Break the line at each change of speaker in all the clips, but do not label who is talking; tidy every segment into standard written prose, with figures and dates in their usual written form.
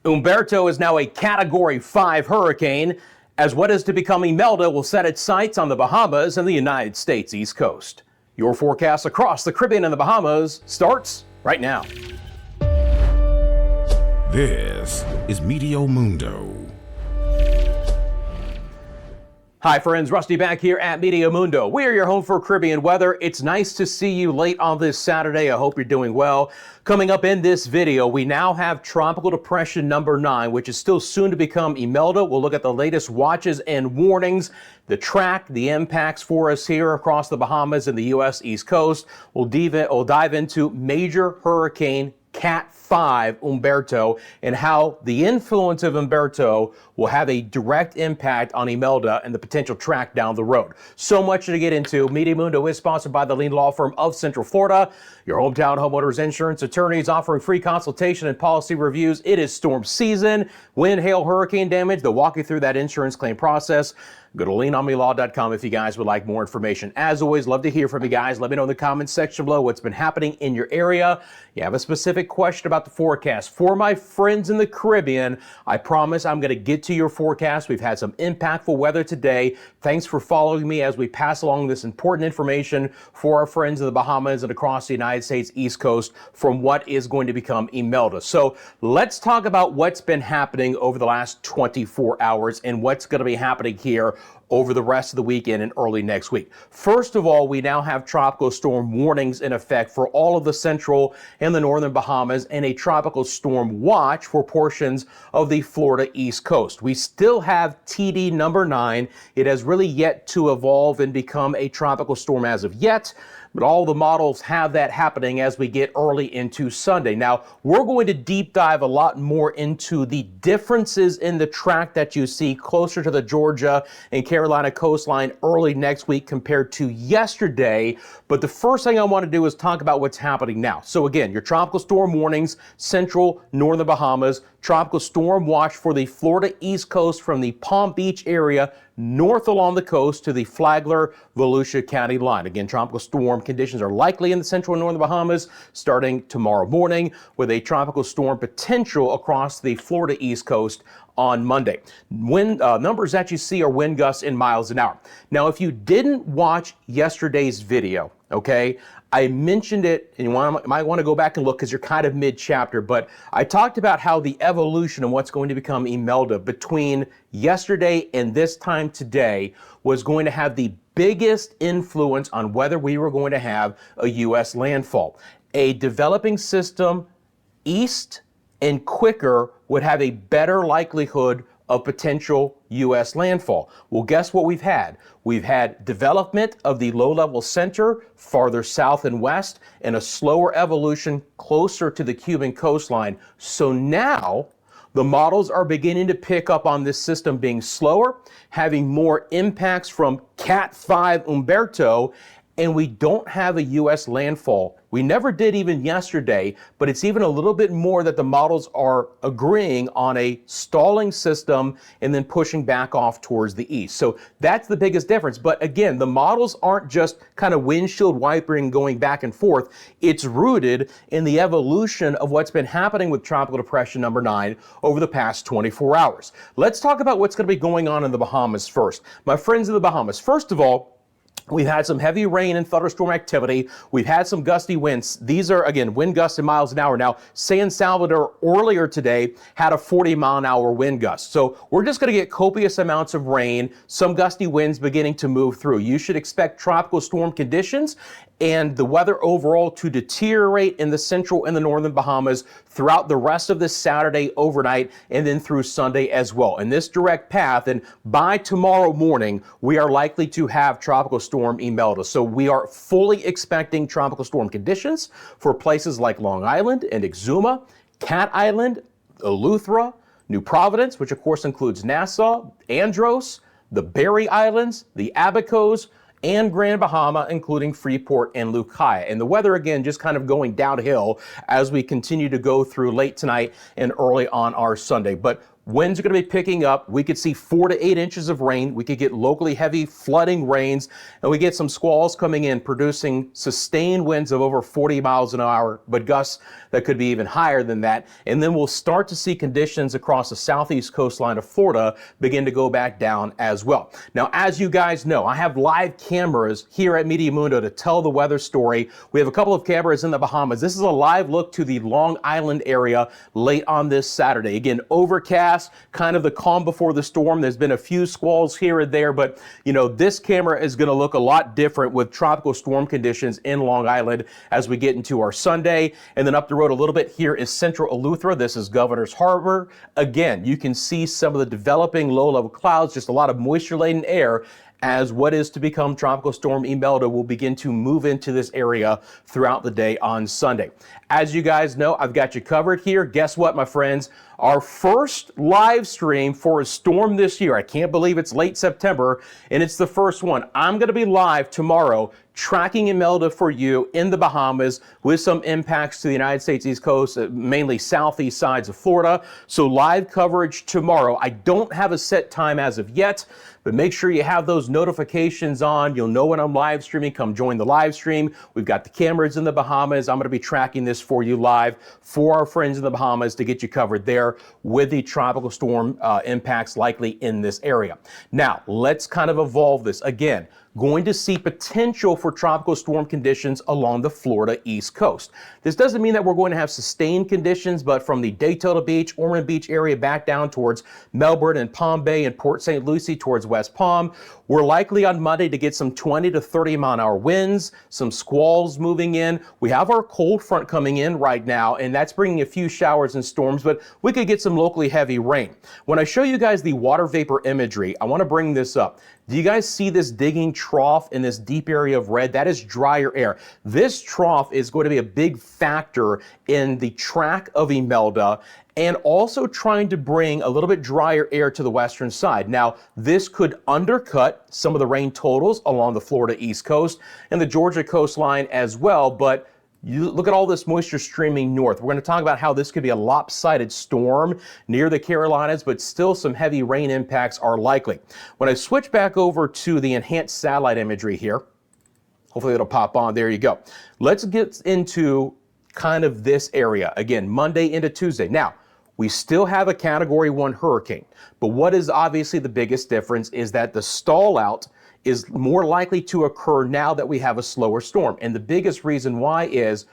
Humberto is now a Category 5 hurricane, as what is to become Imelda will set its sights on the Bahamas and the United States East Coast. Your forecast across the Caribbean and the Bahamas starts right now.
This is Meteo Mundo.
Hi friends, Rusty back here at Meteo Mundo. We are your home for Caribbean weather. It's nice to see you late on this Saturday. I hope you're doing well. Coming up in this video, we now have Tropical Depression number 9, which is still soon to become Imelda. We'll look at the latest watches and warnings, the track, the impacts for us here across the Bahamas and the U.S. East Coast. We'll dive into major hurricane Cat 5 Humberto and how the influence of Humberto will have a direct impact on Imelda and the potential track down the road. So much to get into. Meteo Mundo is sponsored by the Lean Law Firm of Central Florida, your hometown homeowners insurance attorneys offering free consultation and policy reviews. It is storm season, wind, hail, hurricane damage. They'll walk you through that insurance claim process. Go to leanonmelaw.com if you guys would like more information. As always, love to hear from you guys. Let me know in the comments section below what's been happening in your area. You have a specific question about the forecast. For my friends in the Caribbean, I promise I'm going to get to your forecast. We've had some impactful weather today. Thanks for following me as we pass along this important information for our friends in the Bahamas and across the United States East Coast from what is going to become Imelda. So let's talk about what's been happening over the last 24 hours and what's going to be happening here over the rest of the weekend and early next week. First of all, we now have tropical storm warnings in effect for all of the central and the northern Bahamas and a tropical storm watch for portions of the Florida East Coast. We still have TD number 9. It has really yet to evolve and become a tropical storm as of yet, but all the models have that happening as we get early into Sunday. Now, we're going to deep dive a lot more into the differences in the track that you see closer to the Georgia and Carolina coastline early next week compared to yesterday. But the first thing I want to do is talk about what's happening now. So again, your tropical storm warnings, central, northern Bahamas, tropical storm watch for the Florida East Coast from the Palm Beach area north along the coast to the Flagler-Volusia County line. Again, tropical storm conditions are likely in the central and northern Bahamas starting tomorrow morning with a tropical storm potential across the Florida East Coast on Monday. Wind numbers that you see are wind gusts in miles an hour. Now, if you didn't watch yesterday's video, okay, I mentioned it, and you might want to go back and look because you're kind of mid-chapter, but I talked about how the evolution of what's going to become Imelda between yesterday and this time today was going to have the biggest influence on whether we were going to have a U.S. landfall. A developing system east and quicker would have a better likelihood of potential U.S. landfall. Well, guess what we've had? We've had development of the low-level center farther south and west and a slower evolution closer to the Cuban coastline. So now the models are beginning to pick up on this system being slower, having more impacts from Cat 5 Humberto, and we don't have a U.S. landfall. We never did even yesterday, but it's even a little bit more that the models are agreeing on a stalling system and then pushing back off towards the east. So that's the biggest difference. But again, the models aren't just kind of windshield wipering going back and forth. It's rooted in the evolution of what's been happening with Tropical Depression number 9 over the past 24 hours. Let's talk about what's going to be going on in the Bahamas first. My friends in the Bahamas, first of all, we've had some heavy rain and thunderstorm activity. We've had some gusty winds. These are, again, wind gusts in miles an hour. Now, San Salvador earlier today had a 40-mile-an-hour wind gust. So we're just going to get copious amounts of rain, some gusty winds beginning to move through. You should expect tropical storm conditions and the weather overall to deteriorate in the central and the northern Bahamas throughout the rest of this Saturday overnight and then through Sunday as well. In this direct path, and by tomorrow morning, we are likely to have tropical storm Imelda. So we are fully expecting tropical storm conditions for places like Long Island and Exuma, Cat Island, Eleuthera, New Providence, which of course includes Nassau, Andros, the Berry Islands, the Abacos, and Grand Bahama, including Freeport and Lucaya. And the weather, again, just kind of going downhill as we continue to go through late tonight and early on our Sunday. But winds are going to be picking up. We could see 4 to 8 inches of rain. We could get locally heavy flooding rains, and we get some squalls coming in, producing sustained winds of over 40 miles an hour, but gusts that could be even higher than that. And then we'll start to see conditions across the southeast coastline of Florida begin to go back down as well. Now, as you guys know, I have live cameras here at Meteo Mundo to tell the weather story. We have a couple of cameras in the Bahamas. This is a live look to the Long Island area late on this Saturday. Again, overcast, kind of the calm before the storm. There's been a few squalls here and there, but you know, this camera is going to look a lot different with tropical storm conditions in Long Island as we get into our Sunday. And then up the road a little bit here is central Eleuthera. This is Governor's Harbor. Again, you can see some of the developing low-level clouds, just a lot of moisture-laden air as what is to become Tropical Storm Imelda will begin to move into this area throughout the day on Sunday. As you guys know, I've got you covered here. Guess what, my friends? Our first live stream for a storm this year. I can't believe it's late September, and it's the first one. I'm going to be live tomorrow tracking Imelda for you in the Bahamas with some impacts to the United States East Coast, mainly southeast sides of Florida. So live coverage tomorrow. I don't have a set time as of yet, but make sure you have those notifications on. You'll know when I'm live streaming. Come join the live stream. We've got the cameras in the Bahamas. I'm going to be tracking this for you live for our friends in the Bahamas to get you covered there with the tropical storm impacts likely in this area. Now, let's kind of evolve this. Again, going to see potential for tropical storm conditions along the Florida East Coast. This doesn't mean that we're going to have sustained conditions, but from the Daytona Beach, Ormond Beach area back down towards Melbourne and Palm Bay and Port St. Lucie towards West Palm, we're likely on Monday to get some 20 to 30 mile an hour winds, some squalls moving in. We have our cold front coming in right now, and that's bringing a few showers and storms, but we could get some locally heavy rain. When I show you guys the water vapor imagery, I want to bring this up. Do you guys see this digging trough in this deep area of red? That is drier air. This trough is going to be a big factor in the track of Imelda and also trying to bring a little bit drier air to the western side. Now, this could undercut some of the rain totals along the Florida East Coast and the Georgia coastline as well, but you look at all this moisture streaming north. We're going to talk about how this could be a lopsided storm near the Carolinas, but still some heavy rain impacts are likely. When I switch back over to the enhanced satellite imagery here, hopefully it'll pop on. There you go. Let's get into kind of this area. Again, Monday into Tuesday. Now, we still have a Category 1 hurricane, but what is obviously the biggest difference is that the stall out is more likely to occur now that we have a slower storm. And the biggest reason why is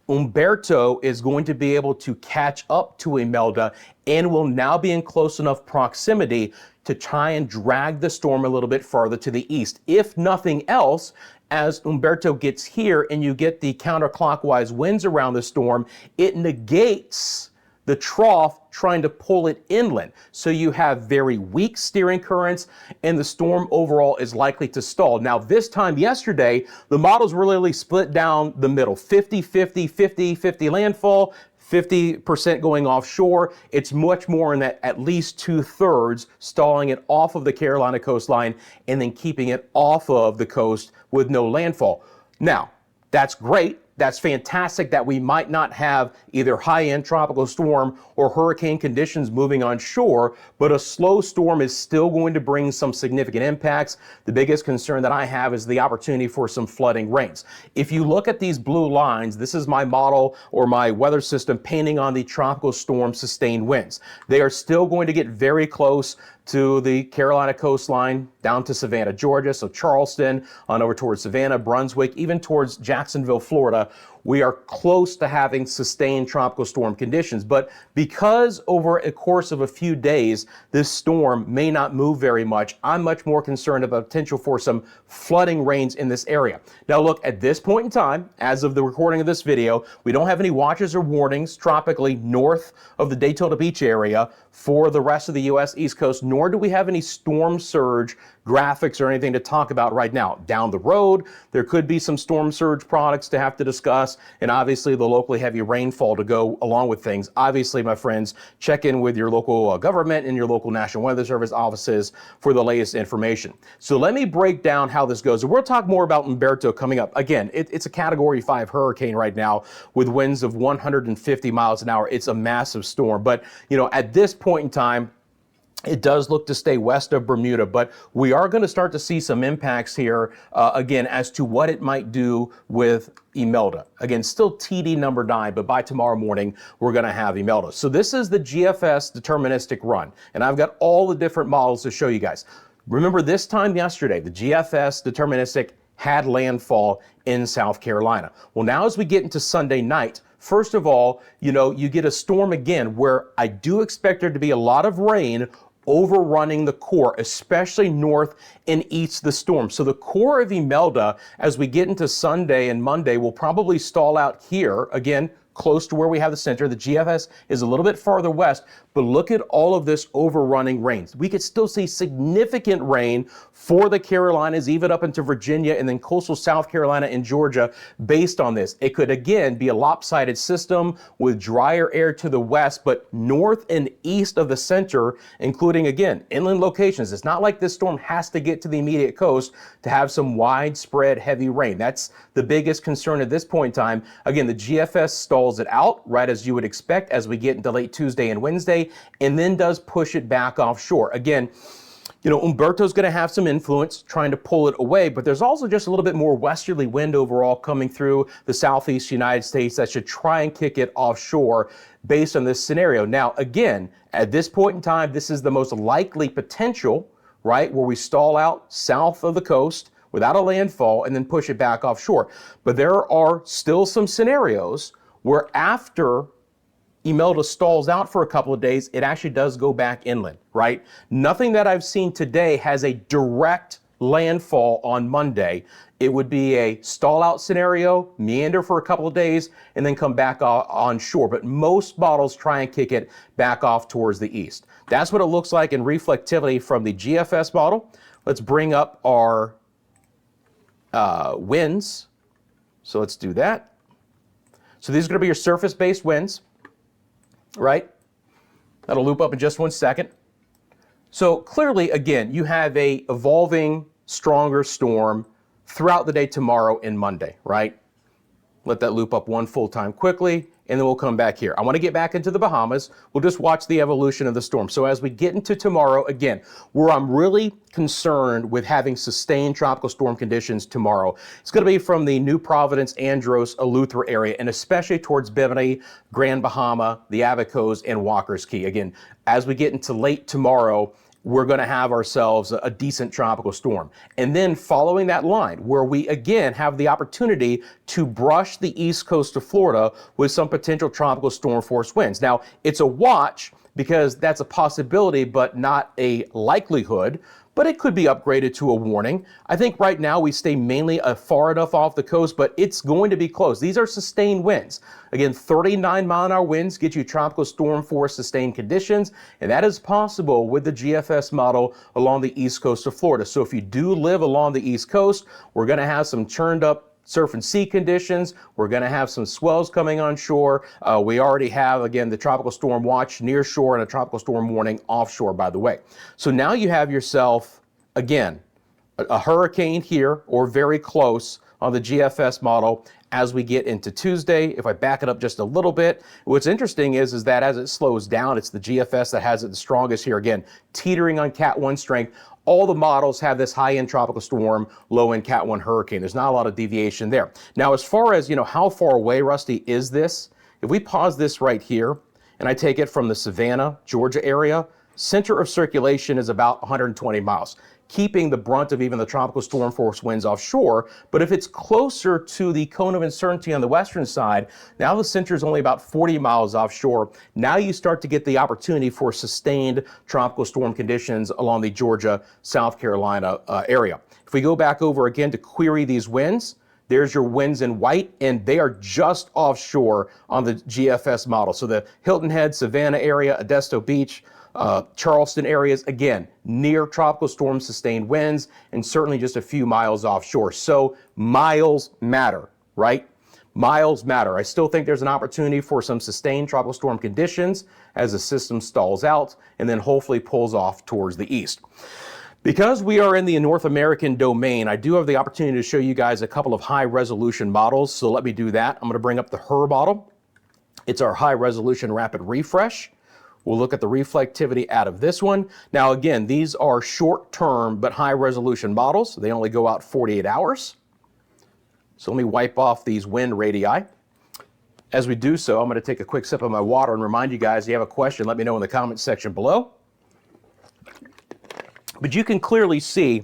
Umberto is going to be able to catch up to Imelda and will now be in close enough proximity to try and drag the storm a little bit farther to the east. If nothing else, as Umberto gets here and you get the counterclockwise winds around the storm, it negates the trough trying to pull it inland. So you have very weak steering currents and the storm overall is likely to stall. Now, this time yesterday, the models were literally split down the middle, 50-50, 50-50 landfall, 50% going offshore. It's much more in that at least 2/3 stalling it off of the Carolina coastline and then keeping it off of the coast with no landfall. Now, that's great. That's fantastic that we might not have either high-end tropical storm or hurricane conditions moving on shore, but a slow storm is still going to bring some significant impacts. The biggest concern that I have is the opportunity for some flooding rains. If you look at these blue lines, this is my model or my weather system painting on the tropical storm sustained winds. They are still going to get very close to the Carolina coastline down to Savannah, Georgia, so Charleston, on over towards Savannah, Brunswick, even towards Jacksonville, Florida. We are close to having sustained tropical storm conditions, but because over a course of a few days, this storm may not move very much, I'm much more concerned about potential for some flooding rains in this area. Now look, at this point in time, as of the recording of this video, we don't have any watches or warnings tropically north of the Daytona Beach area for the rest of the U.S. East Coast, nor do we have any storm surge graphics or anything to talk about right now. Down the road, there could be some storm surge products to have to discuss, and obviously the locally heavy rainfall to go along with things. Obviously, my friends, check in with your local government and your local National Weather Service offices for the latest information. So let me break down how this goes. We'll talk more about Umberto coming up. Again, it's a Category 5 hurricane right now with winds of 150 miles an hour. It's a massive storm, but you know, at this point in time, It does look to stay west of Bermuda, but we are going to start to see some impacts here, again, as to what it might do with Imelda. Again, still TD number 9, but by tomorrow morning, we're going to have Imelda. So this is the GFS deterministic run, and I've got all the different models to show you guys. Remember this time yesterday, the GFS deterministic had landfall in South Carolina. Well, now as we get into Sunday night, first of all, you get a storm again where I do expect there to be a lot of rain overrunning the core, especially north and east of the storm. So the core of Imelda, as we get into Sunday and Monday, will probably stall out here, again, close to where we have the center. The GFS is a little bit farther west, but look at all of this overrunning rain. We could still see significant rain for the Carolinas, even up into Virginia and then coastal South Carolina and Georgia based on this. It could again be a lopsided system with drier air to the west, but north and east of the center, including again, inland locations. It's not like this storm has to get to the immediate coast to have some widespread heavy rain. That's the biggest concern at this point in time. Again, the GFS stalls it out right as you would expect as we get into late Tuesday and Wednesday, and then does push it back offshore. Again, Umberto's going to have some influence trying to pull it away, but there's also just a little bit more westerly wind overall coming through the southeast United States that should try and kick it offshore based on this scenario. Now, again, at this point in time, this is the most likely potential, right, where we stall out south of the coast without a landfall and then push it back offshore. But there are still some scenarios where after Imelda stalls out for a couple of days, it actually does go back inland, right? Nothing that I've seen today has a direct landfall on Monday. It would be a stall out scenario, meander for a couple of days, and then come back on shore. But most models try and kick it back off towards the east. That's what it looks like in reflectivity from the GFS model. Let's bring up our winds. So let's do that. So these are going to be your surface-based winds, right? That'll loop up in just 1 second. So clearly, again, you have a evolving, stronger storm throughout the day tomorrow and Monday, right? Let that loop up one full time quickly, and then we'll come back here. I want to get back into the Bahamas. We'll just watch the evolution of the storm. So as we get into tomorrow, again, where I'm really concerned with having sustained tropical storm conditions tomorrow, it's going to be from the New Providence, Andros, Eleuthera area, and especially towards Bimini, Grand Bahama, the Abacos, and Walker's Key. Again, as we get into late tomorrow, we're going to have ourselves a decent tropical storm. And then following that line, where we again have the opportunity to brush the east coast of Florida with some potential tropical storm force winds. Now, it's a watch because that's a possibility, but not a likelihood. But it could be upgraded to a warning. I think right now we stay mainly far enough off the coast, but it's going to be close. These are sustained winds. Again, 39-mile-an-hour winds get you tropical storm force sustained conditions, and that is possible with the GFS model along the east coast of Florida. So if you do live along the east coast, we're going to have some churned up surf and sea conditions. We're going to have some swells coming on shore. We already have, again, the tropical storm watch near shore and a tropical storm warning offshore, by the way. So now you have yourself, again, a hurricane here or very close on the GFS model as we get into Tuesday. If I back it up just a little bit, what's interesting is that as it slows down, it's the GFS that has it the strongest here. Again, teetering on Cat 1 strength. All the models have this high-end tropical storm, low-end Cat 1 hurricane. There's not a lot of deviation there. Now, as far as, how far away, Rusty, is this? If we pause this right here, and I take it from the Savannah, Georgia area, center of circulation is about 120 miles, keeping the brunt of even the tropical storm force winds offshore. But if it's closer to the cone of uncertainty on the western side, now the center is only about 40 miles offshore. Now you start to get the opportunity for sustained tropical storm conditions along the Georgia, South Carolina area. If we go back over again to query these winds, there's your winds in white, and they are just offshore on the GFS model. So the Hilton Head, Savannah area, Modesto Beach, Charleston areas, again, near tropical storm sustained winds, and certainly just a few miles offshore. So miles matter, right? Miles matter. I still think there's an opportunity for some sustained tropical storm conditions as the system stalls out and then hopefully pulls off towards the east. Because we are in the North American domain, I do have the opportunity to show you guys a couple of high resolution models. So let me do that. I'm going to bring up the HER model. It's our high resolution rapid refresh. We'll look at the reflectivity out of this one. Now, again, these are short-term but high-resolution models. They only go out 48 hours. So let me wipe off these wind radii. As we do so, I'm going to take a quick sip of my water and remind you guys, if you have a question, let me know in the comments section below. But you can clearly see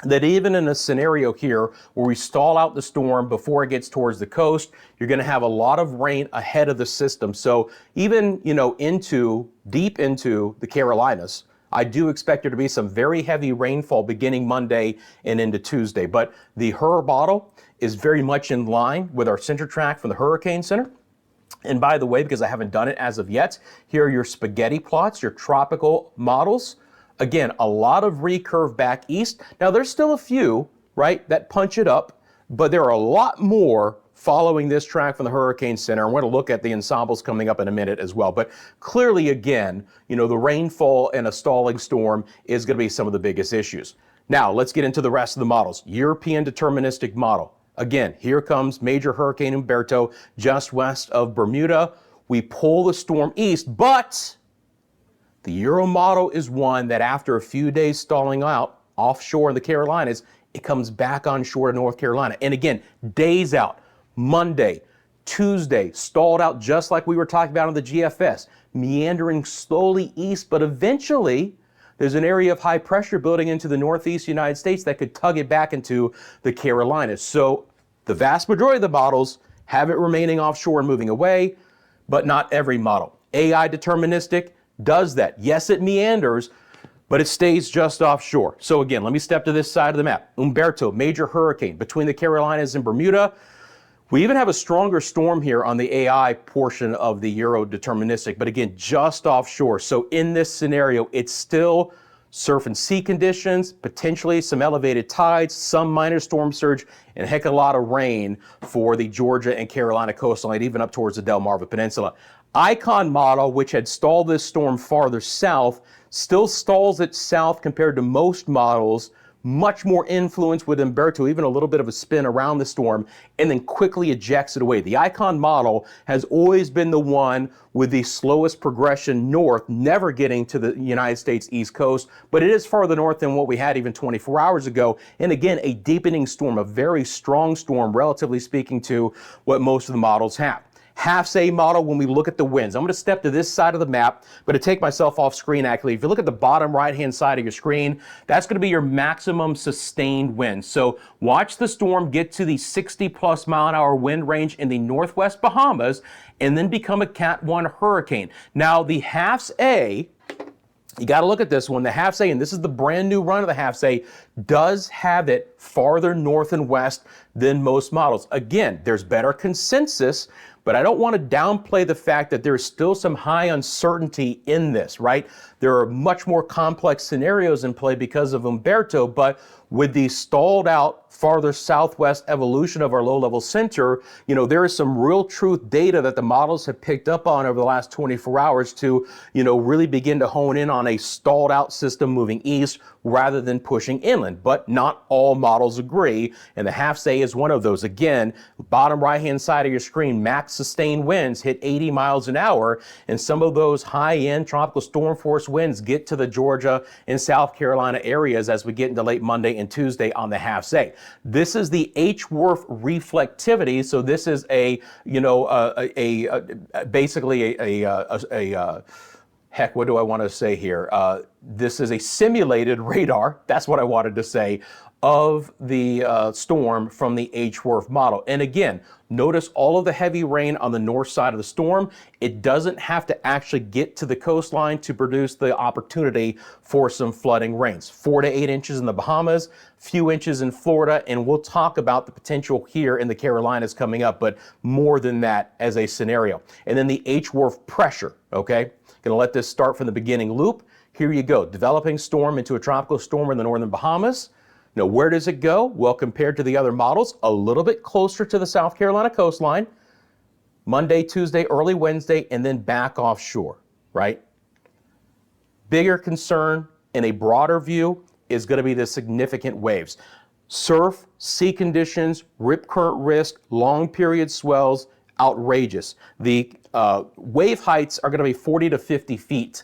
that even in a scenario here where we stall out the storm before it gets towards the coast, you're going to have a lot of rain ahead of the system. So even, deep into the Carolinas, I do expect there to be some very heavy rainfall beginning Monday and into Tuesday. But the HRRR model is very much in line with our center track from the Hurricane Center. And by the way, because I haven't done it as of yet, here are your spaghetti plots, your tropical models. Again, a lot of recurve back east. Now, there's still a few, right, that punch it up, but there are a lot more following this track from the Hurricane Center. And we're going to look at the ensembles coming up in a minute as well. But clearly, again, the rainfall and a stalling storm is going to be some of the biggest issues. Now, let's get into the rest of the models. European deterministic model. Again, here comes Major Hurricane Umberto just west of Bermuda. We pull the storm east, but the Euro model is one that after a few days stalling out offshore in the Carolinas, it comes back on shore to North Carolina. And again, days out, Monday, Tuesday, stalled out just like we were talking about on the GFS, meandering slowly east, but eventually there's an area of high pressure building into the northeast United States that could tug it back into the Carolinas. So the vast majority of the models have it remaining offshore and moving away, but not every model. AI deterministic does that. Yes, it meanders, but it stays just offshore. So again, let me step to this side of the map. Umberto, major hurricane between the Carolinas and Bermuda. We even have a stronger storm here on the AI portion of the Euro deterministic, but again, just offshore. So in this scenario, it's still surf and sea conditions, potentially some elevated tides, some minor storm surge, and a heck of a lot of rain for the Georgia and Carolina coastline, even up towards the Delmarva Peninsula. Icon model, which had stalled this storm farther south, still stalls it south compared to most models, much more influence with Umberto, even a little bit of a spin around the storm, and then quickly ejects it away. The Icon model has always been the one with the slowest progression north, never getting to the United States East Coast, but it is farther north than what we had even 24 hours ago. And again, a deepening storm, a very strong storm, relatively speaking to what most of the models have. HAFS-A model, when we look at the winds, I'm going to step to this side of the map. I'm going to take myself off screen, actually. If you look at the bottom right-hand side of your screen, that's going to be your maximum sustained wind. So watch the storm get to the 60-plus mile-an-hour wind range in the northwest Bahamas and then become a Cat 1 hurricane. Now, the HAFS-A, you got to look at this one. The HAFS-A, and this is the brand new run of the HAFS-A, does have it farther north and west than most models. Again, there's better consensus, but I don't want to downplay the fact that there's still some high uncertainty in this, right? There are much more complex scenarios in play because of Umberto, but with the stalled out farther southwest evolution of our low-level center, there is some real truth data that the models have picked up on over the last 24 hours to, really begin to hone in on a stalled out system moving east rather than pushing inland. But not all models agree, and the HAFS-A is one of those. Again, bottom right-hand side of your screen, max sustained winds hit 80 miles an hour, and some of those high-end tropical storm force winds get to the Georgia and South Carolina areas as we get into late Monday and Tuesday on the HAFS-A. This is the H-Wharf reflectivity, so this is basically heck, what do I want to say here? This is a simulated radar, that's what I wanted to say, of the storm from the H-Wharf model. And again, notice all of the heavy rain on the north side of the storm. It doesn't have to actually get to the coastline to produce the opportunity for some flooding rains. 4 to 8 inches in the Bahamas, few inches in Florida, and we'll talk about the potential here in the Carolinas coming up, but more than that as a scenario. And then the H-Wharf pressure, okay? Gonna let this start from the beginning loop. Here you go, developing storm into a tropical storm in the northern Bahamas. Now, where does it go? Well, compared to the other models, a little bit closer to the South Carolina coastline, Monday, Tuesday, early Wednesday, and then back offshore, right? Bigger concern in a broader view is going to be the significant waves. Surf, sea conditions, rip current risk, long period swells, outrageous. The wave heights are going to be 40 to 50 feet.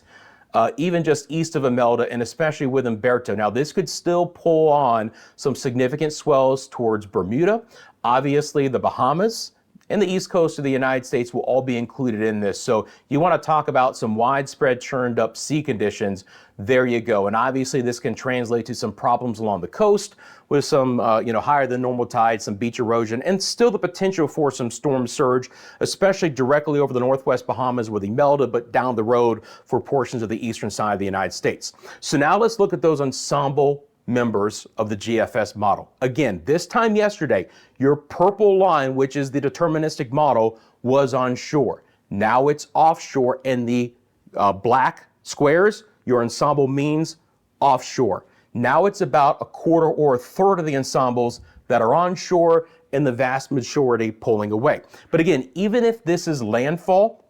Even just east of Imelda and especially with Umberto. Now, this could still pull on some significant swells towards Bermuda. Obviously, the Bahamas and the east coast of the United States will all be included in this. So you want to talk about some widespread churned up sea conditions. There you go. And obviously this can translate to some problems along the coast with some higher than normal tides, some beach erosion, and still the potential for some storm surge, especially directly over the northwest Bahamas with Imelda, but down the road for portions of the eastern side of the United States. So now let's look at those ensemble members of the GFS model. Again, this time yesterday, your purple line, which is the deterministic model, was on shore. Now it's offshore, and the black squares, your ensemble means offshore. Now it's about a quarter or a third of the ensembles that are onshore and the vast majority pulling away. But again, even if this is landfall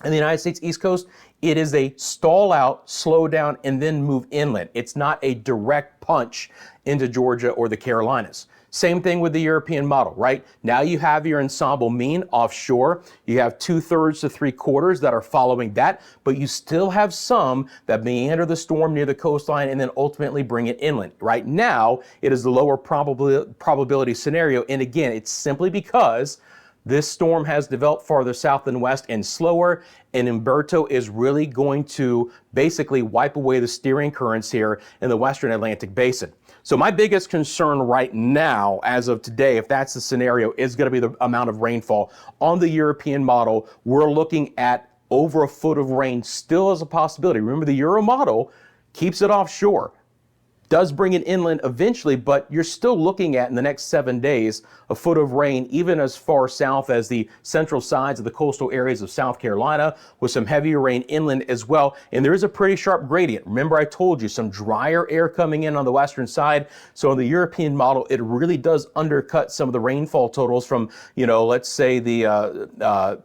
in the United States East Coast, it is a stall out, slow down, and then move inland. It's not a direct punch into Georgia or the Carolinas. Same thing with the European model, right? Now you have your ensemble mean offshore. You have 2/3 to 3/4 that are following that, but you still have some that may enter the storm near the coastline and then ultimately bring it inland. Right now, it is the lower probability scenario. And again, it's simply because this storm has developed farther south and west and slower, and Umberto is really going to basically wipe away the steering currents here in the western Atlantic basin. So my biggest concern right now, as of today, if that's the scenario, is going to be the amount of rainfall. On the European model, we're looking at over a foot of rain still as a possibility. Remember, the Euro model keeps it offshore, does bring it inland eventually, but you're still looking at, in the next 7 days, a foot of rain, even as far south as the central sides of the coastal areas of South Carolina, with some heavier rain inland as well. And there is a pretty sharp gradient. Remember, I told you, some drier air coming in on the western side. So in the European model, it really does undercut some of the rainfall totals from, let's say the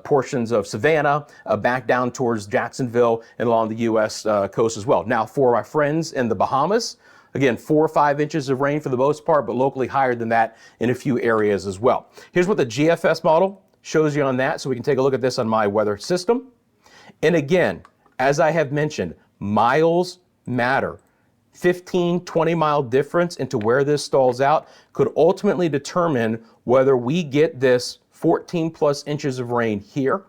portions of Savannah back down towards Jacksonville and along the U.S. Coast as well. Now, for my friends in the Bahamas, again, 4 or 5 inches of rain for the most part, but locally higher than that in a few areas as well. Here's what the GFS model shows you on that, so we can take a look at this on my weather system. And again, as I have mentioned, miles matter. 15, 20-mile difference into where this stalls out could ultimately determine whether we get this 14 plus inches of rain here,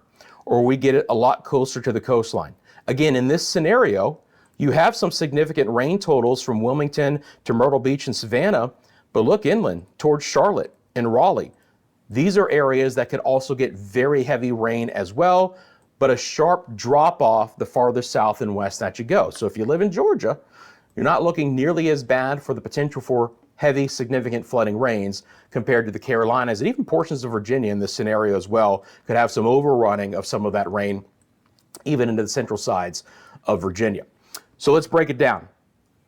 or we get it a lot closer to the coastline. Again, in this scenario, you have some significant rain totals from Wilmington to Myrtle Beach and Savannah, but look inland towards Charlotte and Raleigh. These are areas that could also get very heavy rain as well, but a sharp drop off the farther south and west that you go. So if you live in Georgia, you're not looking nearly as bad for the potential for heavy, significant flooding rains compared to the Carolinas, and even portions of Virginia in this scenario as well could have some overrunning of some of that rain, even into the central sides of Virginia. So let's break it down.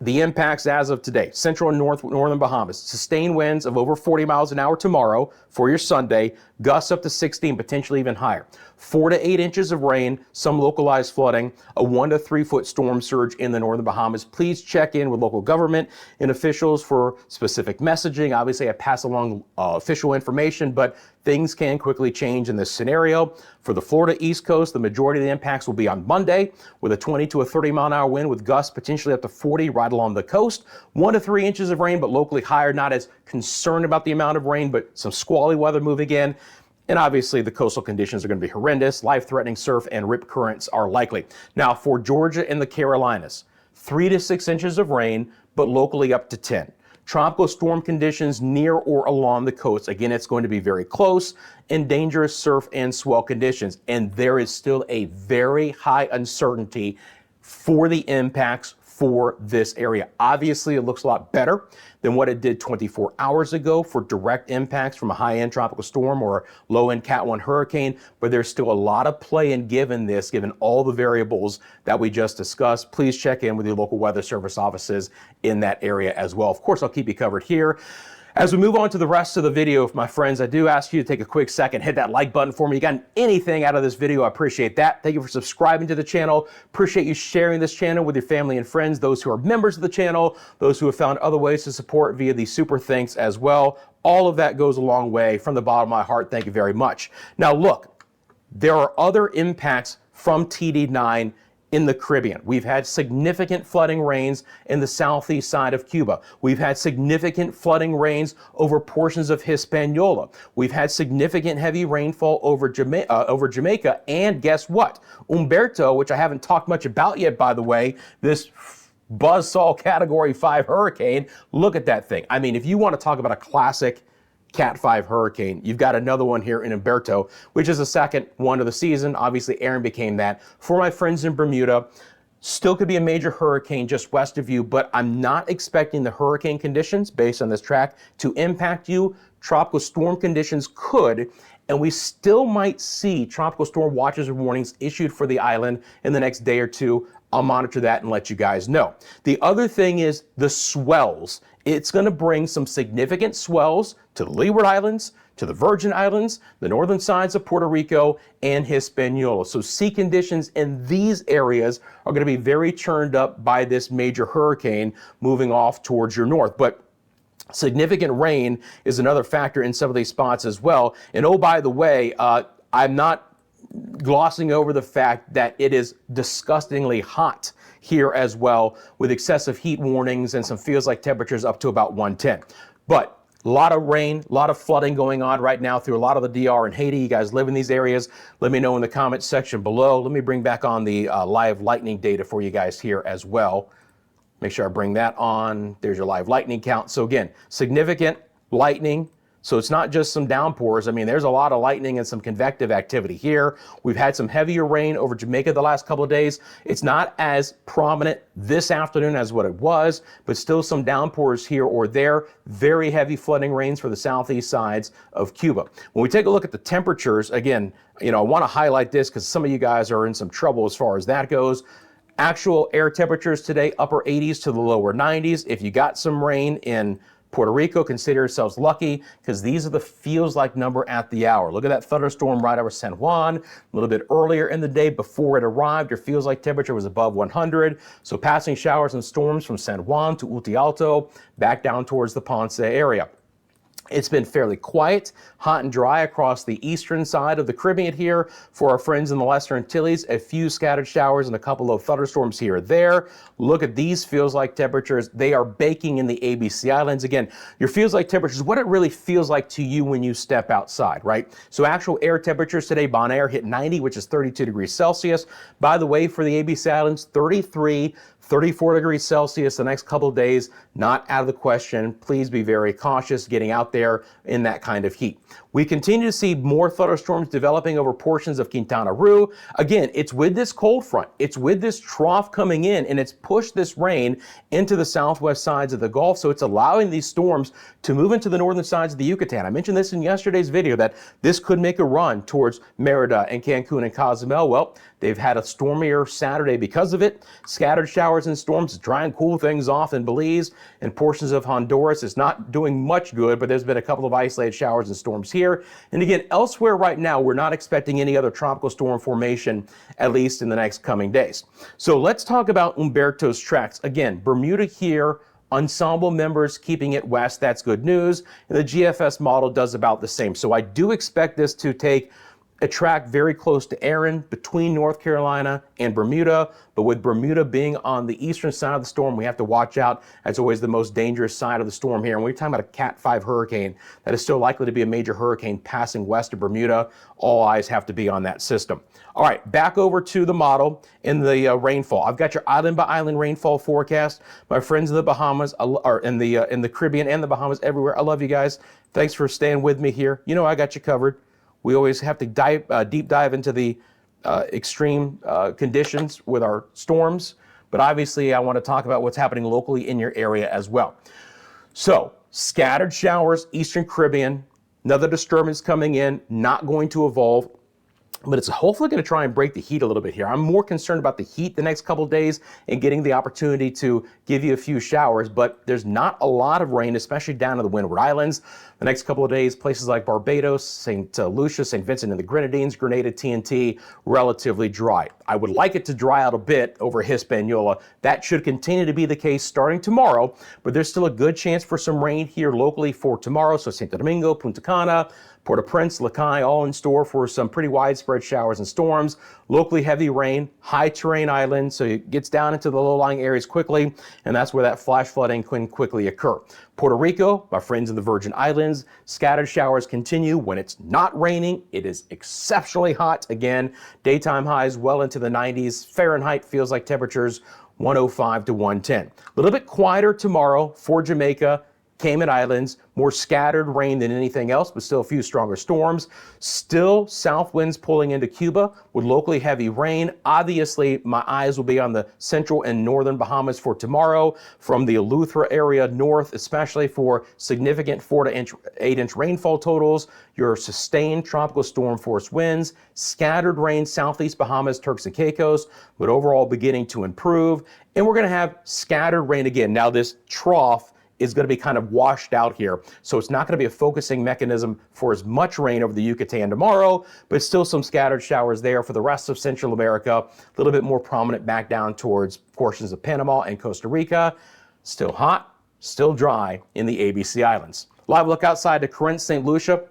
The impacts as of today: central and northern Bahamas, sustained winds of over 40 miles an hour tomorrow for your Sunday, gusts up to 16, potentially even higher. 4 to 8 inches of rain, some localized flooding, a 1 to 3 foot storm surge in the northern Bahamas. Please check in with local government and officials for specific messaging. Obviously, I pass along official information, but things can quickly change in this scenario. For the Florida East Coast, the majority of the impacts will be on Monday with a 20 to a 30 mile an hour wind with gusts potentially up to 40 right along the coast. 1 to 3 inches of rain, but locally higher. Not as concerned about the amount of rain, but some squally weather moving in. And obviously the coastal conditions are going to be horrendous. Life-threatening surf and rip currents are likely. Now for Georgia and the Carolinas, 3 to 6 inches of rain, but locally up to 10. Tropical storm conditions near or along the coast. Again, it's going to be very close and dangerous surf and swell conditions. And there is still a very high uncertainty for the impacts for this area. Obviously, it looks a lot better than what it did 24 hours ago for direct impacts from a high-end tropical storm or low-end Cat 1 hurricane, but there's still a lot of play and give in this, given all the variables that we just discussed. Please check in with your local weather service offices in that area as well. Of course, I'll keep you covered here As we move on to the rest of the video, my friends, I do ask you to take a quick second, hit that like button for me. You got anything out of this video, I appreciate that. Thank you for subscribing to the channel. Appreciate you sharing this channel with your family and friends, those who are members of the channel, those who have found other ways to support via the super thanks as well. All of that goes a long way. From the bottom of my heart, thank you very much. Now look, there are other impacts from TD9 in the Caribbean. We've had significant flooding rains in the southeast side of Cuba. We've had significant flooding rains over portions of Hispaniola. We've had significant heavy rainfall over Jamaica. And guess what? Humberto, which I haven't talked much about yet, by the way, this buzzsaw Category 5 hurricane, look at that thing. I mean, if you want to talk about a classic Cat 5 hurricane, you've got another one here in Humberto, which is the second one of the season. Obviously, Aaron became that. For my friends in Bermuda, still could be a major hurricane just west of you, but I'm not expecting the hurricane conditions based on this track to impact you. Tropical storm conditions could, and we still might see tropical storm watches and warnings issued for the island in the next day or two. I'll monitor that and let you guys know. The other thing is the swells. It's going to bring some significant swells to the Leeward Islands, to the Virgin Islands, the northern sides of Puerto Rico, and Hispaniola. So sea conditions in these areas are going to be very churned up by this major hurricane moving off towards your north. But significant rain is another factor in some of these spots as well. And oh, by the way, I'm not glossing over the fact that it is disgustingly hot here as well, with excessive heat warnings and some feels like temperatures up to about 110. But a lot of rain, a lot of flooding going on right now through a lot of the DR and Haiti. You guys live in these areas. Let me know in the comment section below. Let me bring back on the live lightning data for you guys here as well. Make sure I bring that on. There's your live lightning count. So again, significant lightning. So it's not just some downpours. I mean, there's a lot of lightning and some convective activity here. We've had some heavier rain over Jamaica the last couple of days. It's not as prominent this afternoon as what it was, but still some downpours here or there. Very heavy flooding rains for the southeast sides of Cuba. When we take a look at the temperatures, again, I want to highlight this because some of you guys are in some trouble as far as that goes. Actual air temperatures today, upper 80s to the lower 90s. If you got some rain in Puerto Rico, consider yourselves lucky because these are the feels like number at the hour. Look at that thunderstorm right over San Juan. A little bit earlier in the day before it arrived, your feels like temperature was above 100. So passing showers and storms from San Juan to Uti Alto, back down towards the Ponce area. It's been fairly quiet, hot and dry across the eastern side of the Caribbean here. For our friends in the Lesser Antilles, a few scattered showers and a couple of thunderstorms here or there. Look at these feels like temperatures. They are baking in the ABC Islands. Again, your feels like temperatures, what it really feels like to you when you step outside, right? So actual air temperatures today, Bonaire hit 90, which is 32 degrees Celsius. By the way, for the ABC Islands, 33, 34 degrees Celsius the next couple of days, not out of the question. Please be very cautious getting out there in that kind of heat. We continue to see more thunderstorms developing over portions of Quintana Roo. Again, it's with this cold front, it's with this trough coming in, and it's pushed this rain into the southwest sides of the Gulf, so it's allowing these storms to move into the northern sides of the Yucatan. I mentioned this in yesterday's video that this could make a run towards Merida and Cancun and Cozumel. Well, they've had a stormier Saturday because of it. Scattered showers and storms to try and cool things off in Belize and portions of Honduras. It's not doing much good, but there's been a couple of isolated showers and storms here. And again, elsewhere right now, we're not expecting any other tropical storm formation, at least in the next coming days. So let's talk about Humberto's tracks. Again, Bermuda here, ensemble members keeping it west. That's good news. And the GFS model does about the same. So I do expect this to take a track very close to Aaron between North Carolina and Bermuda, but with Bermuda being on the eastern side of the storm, we have to watch out. That's always the most dangerous side of the storm here. And we're talking about a Cat 5 hurricane that is still likely to be a major hurricane passing west of Bermuda. All eyes have to be on that system. All right, back over to the model in the rainfall. I've got your island by island rainfall forecast. My friends in the Bahamas, or in the Caribbean and the Bahamas, everywhere. I love you guys. Thanks for staying with me here. You know I got you covered. We always have to deep dive into the extreme conditions with our storms, but obviously I want to talk about what's happening locally in your area as well. So scattered showers, Eastern Caribbean, another disturbance coming in, not going to evolve but it's hopefully going to try and break the heat a little bit here. I'm more concerned about the heat the next couple of days and getting the opportunity to give you a few showers, but there's not a lot of rain, especially down in the Windward Islands. The next couple of days, places like Barbados, St. Lucia, St. Vincent and the Grenadines, Grenada, TNT, relatively dry. I would like it to dry out a bit over Hispaniola. That should continue to be the case starting tomorrow, but there's still a good chance for some rain here locally for tomorrow. So Santo Domingo, Punta Cana, Port-au-Prince, Lacaille, all in store for some pretty widespread showers and storms. Locally heavy rain, high terrain island, so it gets down into the low-lying areas quickly, and that's where that flash flooding can quickly occur. Puerto Rico, my friends in the Virgin Islands, scattered showers continue. When it's not raining, it is exceptionally hot. Again, daytime highs well into the 90s. Fahrenheit feels like temperatures 105 to 110. A little bit quieter tomorrow for Jamaica, Cayman Islands, more scattered rain than anything else, but still a few stronger storms. Still south winds pulling into Cuba with locally heavy rain. Obviously, my eyes will be on the central and northern Bahamas for tomorrow, from the Eleuthera area north, especially for significant 4 to 8 inch rainfall totals, your sustained tropical storm force winds, scattered rain southeast Bahamas, Turks and Caicos, but overall beginning to improve. And we're going to have scattered rain again. Now this trough is going to be kind of washed out here. So it's not going to be a focusing mechanism for as much rain over the Yucatan tomorrow, but still some scattered showers there for the rest of Central America. A little bit more prominent back down towards portions of Panama and Costa Rica. Still hot, still dry in the ABC Islands. Live look outside to Corinth, St. Lucia.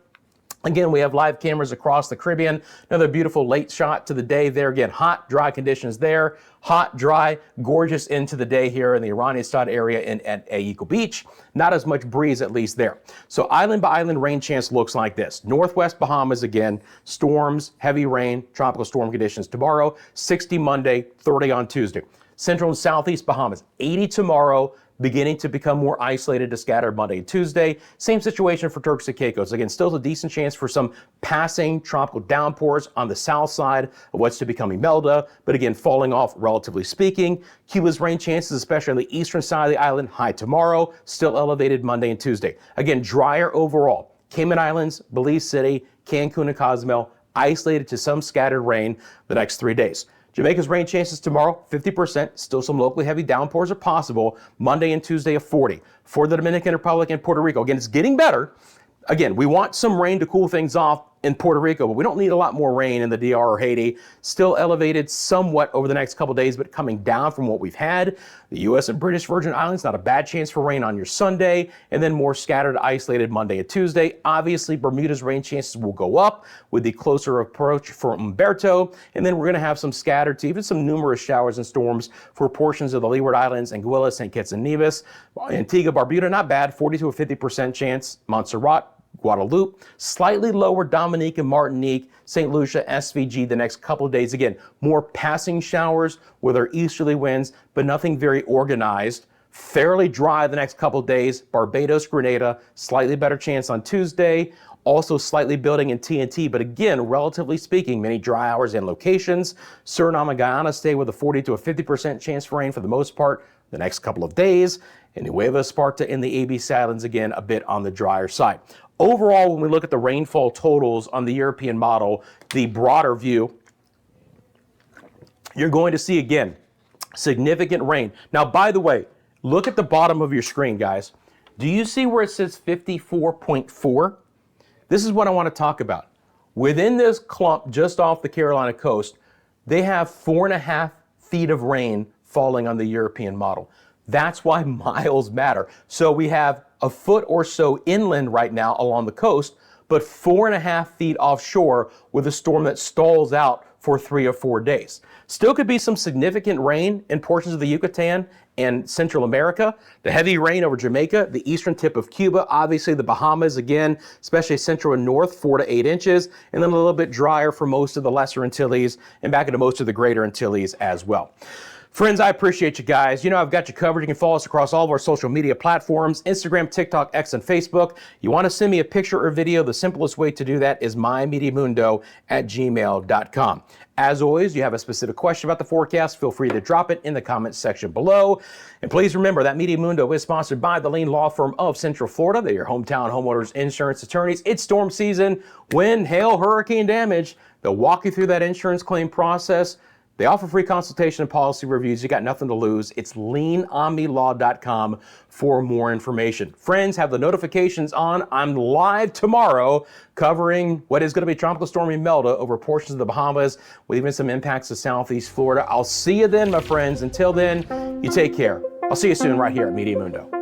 Again, we have live cameras across the Caribbean. Another beautiful late shot to the day there. Again, hot, dry conditions there. Hot, dry, gorgeous into the day here in the Iranian-Stad area at Eagle Beach. Not as much breeze, at least there. So island by island rain chance looks like this. Northwest Bahamas, again, storms, heavy rain, tropical storm conditions tomorrow. 60 Monday, 30 on Tuesday. Central and Southeast Bahamas, 80 tomorrow, beginning to become more isolated to scattered Monday and Tuesday. Same situation for Turks and Caicos. Again, still a decent chance for some passing tropical downpours on the south side of what's to become Imelda, but again, falling off relatively speaking. Cuba's rain chances, especially on the eastern side of the island, high tomorrow, still elevated Monday and Tuesday. Again, drier overall. Cayman Islands, Belize City, Cancun and Cozumel, isolated to some scattered rain the next 3 days. Jamaica's rain chances tomorrow, 50%. Still some locally heavy downpours are possible. Monday and Tuesday of 40. For the Dominican Republic and Puerto Rico, again, it's getting better. Again, we want some rain to cool things off in Puerto Rico, but we don't need a lot more rain in the DR or Haiti. Still elevated somewhat over the next couple days, but coming down from what we've had. The U.S. and British Virgin Islands, not a bad chance for rain on your Sunday, and then more scattered, isolated Monday and Tuesday. Obviously, Bermuda's rain chances will go up with the closer approach for Umberto, and then we're going to have some scattered to even some numerous showers and storms for portions of the Leeward Islands, Anguilla, St. Kitts and Nevis. Antigua, Barbuda, not bad, 40 to a 50% chance. Montserrat, Guadeloupe, slightly lower Dominique and Martinique, St. Lucia, SVG the next couple of days. Again, more passing showers with our easterly winds, but nothing very organized. Fairly dry the next couple of days. Barbados, Grenada, slightly better chance on Tuesday. Also slightly building in TNT, but again, relatively speaking, many dry hours and locations. Suriname and Guyana stay with a 40 to a 50% chance for rain for the most part the next couple of days. And Nueva Esparta in the ABC Islands, again, a bit on the drier side. Overall, when we look at the rainfall totals on the European model, the broader view, you're going to see, again, significant rain. Now, by the way, look at the bottom of your screen, guys. Do you see where it says 54.4? This is what I want to talk about. Within this clump just off the Carolina coast, they have 4.5 feet of rain falling on the European model. That's why miles matter. So we have a foot or so inland right now along the coast, but 4.5 feet offshore with a storm that stalls out for 3 or 4 days. Still could be some significant rain in portions of the Yucatan and Central America. The heavy rain over Jamaica, the eastern tip of Cuba, obviously the Bahamas again, especially central and north, 4 to 8 inches, and then a little bit drier for most of the Lesser Antilles and back into most of the Greater Antilles as well. Friends, I appreciate you guys. You know, I've got you covered. You can follow us across all of our social media platforms, Instagram, TikTok, X, and Facebook. You want to send me a picture or video, the simplest way to do that is mymediamundo@gmail.com. As always, you have a specific question about the forecast, feel free to drop it in the comments section below. And please remember that Meteo Mundo is sponsored by the Lean Law Firm of Central Florida. They're your hometown homeowners insurance attorneys. It's storm season, wind, hail, hurricane damage. They'll walk you through that insurance claim process. They offer free consultation and policy reviews. You got nothing to lose. It's leanomnilaw.com for more information. Friends, have the notifications on. I'm live tomorrow covering what is going to be Tropical Storm Imelda over portions of the Bahamas with even some impacts to Southeast Florida. I'll see you then, my friends. Until then, you take care. I'll see you soon right here at Meteo Mundo.